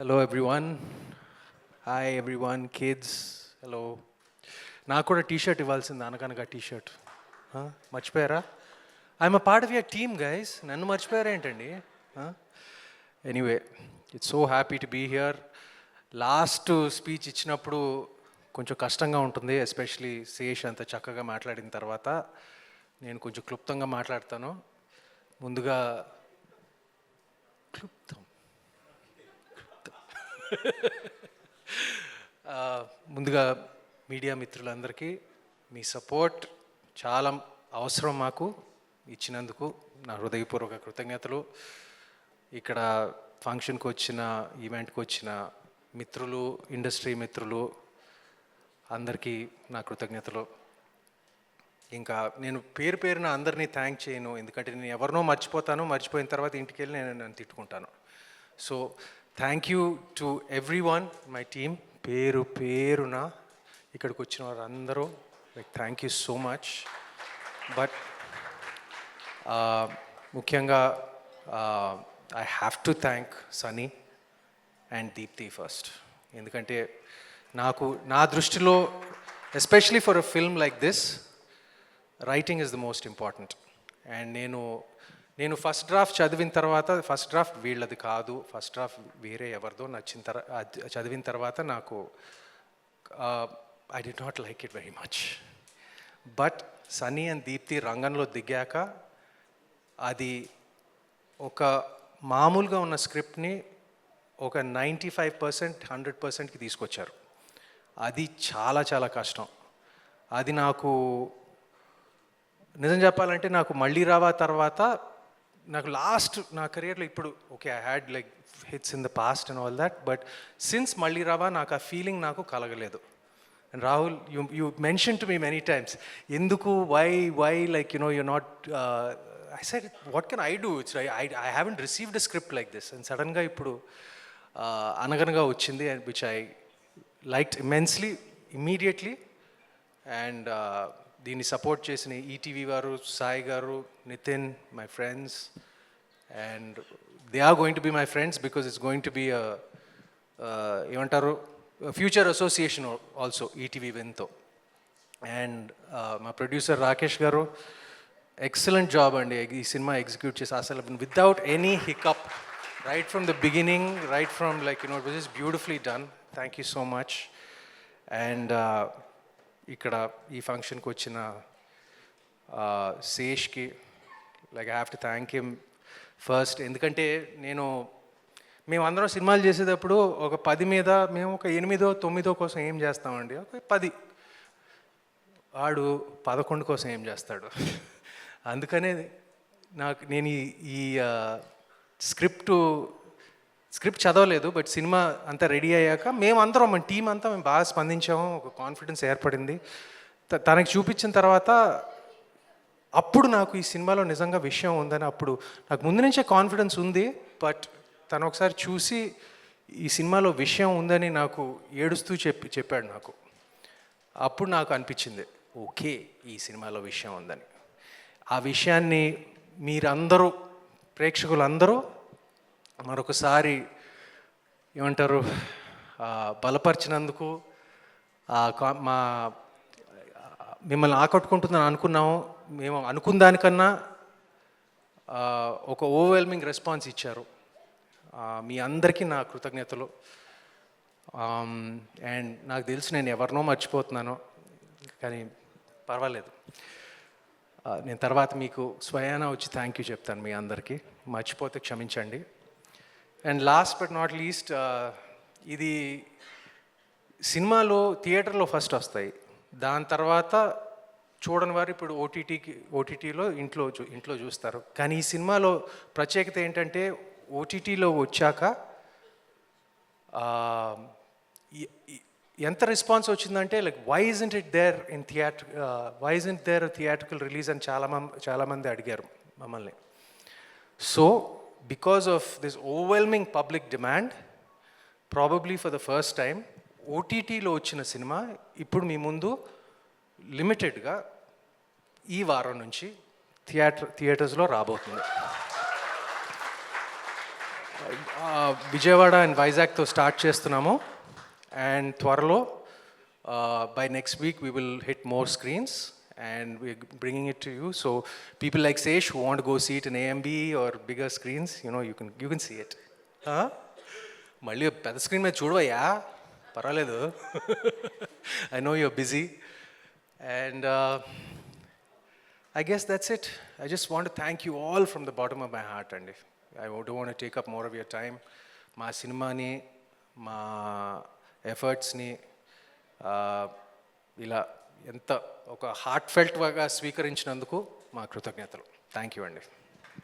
Hello everyone. Hi everyone, kids. Hello. నాకు కూడా T-shirt ఇవ్వాల్సింది అనగనగా టీ-షర్ట్ మర్చిపోయారా? I'm a part of your team guys. నన్ను మర్చిపోయారా ఏంటండి? Anyway, it's so happy to be here. Last speech ఇచ్చినప్పుడు కొంచెం కష్టంగా ఉంటుంది, ఎస్పెషలీ శేష్ అంత చక్కగా మాట్లాడిన తర్వాత. నేను కొంచెం క్లుప్తంగా మాట్లాడతాను. ముందుగా క్లుప్తం ముందుగా మీడియా మిత్రులందరికీ మీ సపోర్ట్ చాలా అవసరం మాకు. ఇచ్చినందుకు నా హృదయపూర్వక కృతజ్ఞతలు. ఇక్కడ ఫంక్షన్కి వచ్చిన, ఈవెంట్కి వచ్చిన మిత్రులు, ఇండస్ట్రీ మిత్రులు అందరికీ నా కృతజ్ఞతలు. ఇంకా నేను పేరు పేరున అందరినీ థ్యాంక్ చేయను, ఎందుకంటే నేను ఎవరినో మర్చిపోయిన తర్వాత ఇంటికి వెళ్ళి నన్ను తిట్టుకుంటాను. So thank you to everyone, my team. పేరు పేరున ఇక్కడికి వచ్చిన వారందరూ thank you so much. But ముఖ్యంగా I have to thank Sunny and Deepti first. ఎందుకంటే నా దృష్టిలో especially for a film like this, writing is the most important. And నేను ఫస్ట్ డ్రాఫ్ట్ చదివిన తర్వాత, ఫస్ట్ డ్రాఫ్ట్ వీళ్ళది కాదు, ఫస్ట్ డ్రాఫ్ట్ వేరే ఎవరిదో చదివిన తర్వాత నాకు I did not like it very much. But Sunny and Deepti రంగంలో దిగాక అది ఒక మామూలుగా ఉన్న స్క్రిప్ట్ని ఒక 95%, 100%కి తీసుకొచ్చారు. అది చాలా చాలా కష్టం. అది నాకు నిజం చెప్పాలంటే, నాకు మళ్ళీ రావా తర్వాత నాకు లాస్ట్ నా కెరియర్లో ఇప్పుడు okay, I had like hits in the past and all that, but since మళ్ళీ రావా నాకు ఆ ఫీలింగ్ నాకు కలగలేదు. And Rahul, you mention to me many times, ఎందుకు why like you're not, I said, what can I do? It's I haven't received a script like this. And సడన్గా ఇప్పుడు అనగనగా వచ్చింది, and which I liked immensely, immediately. And దీన్ని support చేసిన ETV వారు, Sai garu, Nitin, my friends, and they are going to be my friends because it's going to be ఏమంటారు, future association also ETV విన్తో. And మా producer Rakesh garu, excellent job అండి ఈ cinema execute చేసి, అసలు without any hiccup, right from the beginning, right from like it was just beautifully done. Thank you so much. And ఇక్కడ ఈ ఫంక్షన్కి వచ్చిన శేష్కి, like I have to thank him first. ఎందుకంటే మేమందరం సినిమాలు చేసేటప్పుడు ఒక 10 మీద మేము ఒక 8, 9 కోసం ఏం చేస్తామండి, ఒక 10, వాడు 11 కోసం ఏం చేస్తాడు. అందుకనే నేను ఈ స్క్రిప్ట్ చదవలేదు, బట్ సినిమా అంతా రెడీ అయ్యాక మేమందరం, మన టీం అంతా మేము బాగా స్పందించాము, ఒక కాన్ఫిడెన్స్ ఏర్పడింది. తనకి చూపించిన తర్వాత అప్పుడు నాకు ఈ సినిమాలో నిజంగా విషయం ఉందని, అప్పుడు నాకు ముందు నుంచే కాన్ఫిడెన్స్ ఉంది, బట్ తను ఒకసారి చూసి ఈ సినిమాలో విషయం ఉందని నాకు ఏడుస్తూ చెప్పాడు నాకు. అప్పుడు నాకు అనిపించింది, ఓకే, ఈ సినిమాలో విషయం ఉందని. ఆ విషయాన్ని మీరందరూ, ప్రేక్షకులందరూ మరొకసారి ఏమంటారు, బలపరిచినందుకు, మిమ్మల్ని ఆకట్టుకుంటుందని అనుకున్నాము. మేము అనుకున్న దానికన్నా ఒక ఓవర్వెల్మింగ్ రెస్పాన్స్ ఇచ్చారు. మీ అందరికీ నా కృతజ్ఞతలు. అండ్ నాకు తెలుసు నేను ఎవరినో మర్చిపోతున్నాను, కానీ పర్వాలేదు, నేను తర్వాత మీకు స్వయానా వచ్చి థ్యాంక్ యూ చెప్తాను మీ అందరికీ. మర్చిపోతే క్షమించండి. And last but not least, ఇది సినిమాలో థియేటర్లో ఫస్ట్ వస్తాయి, దాని తర్వాత చూడని వారు ఇప్పుడు ఓటీటీలో ఇంట్లో చూస్తారు. కానీ ఈ సినిమాలో ప్రత్యేకత ఏంటంటే, ఓటీటీలో వచ్చాక ఎంత రెస్పాన్స్ వచ్చిందంటే, like why isn't it there theatrical release అని చాలామంది అడిగారు మమ్మల్ని. So because of this overwhelming public demand, probably for the first time, OTTలో వచ్చిన సినిమా ఇప్పుడు మీ ముందు లిమిటెడ్గా ఈ వారం నుంచి థియేటర్స్లో రాబోతుంది. విజయవాడ అండ్ వైజాగ్తో స్టార్ట్ చేస్తున్నాము అండ్ త్వరలో by next week we will hit more screens and we're bringing it to you. So people like Sesh who want to go see it in AMB or bigger screens, you can see it. మళ్ళీ పెద్ద screen మీద చూడవయ్యా, పర్వాలేదు. I know you're busy. And I guess that's it. I just want to thank you all from the bottom of my heart. And I don't want to take up more of your time. మా సినిమాని, మా ఎఫర్ట్స్ని ఇలా ఎంత ఒక heart ఫెల్ట్గా స్వీకరించినందుకు మా కృతజ్ఞతలు. Thank you అండి.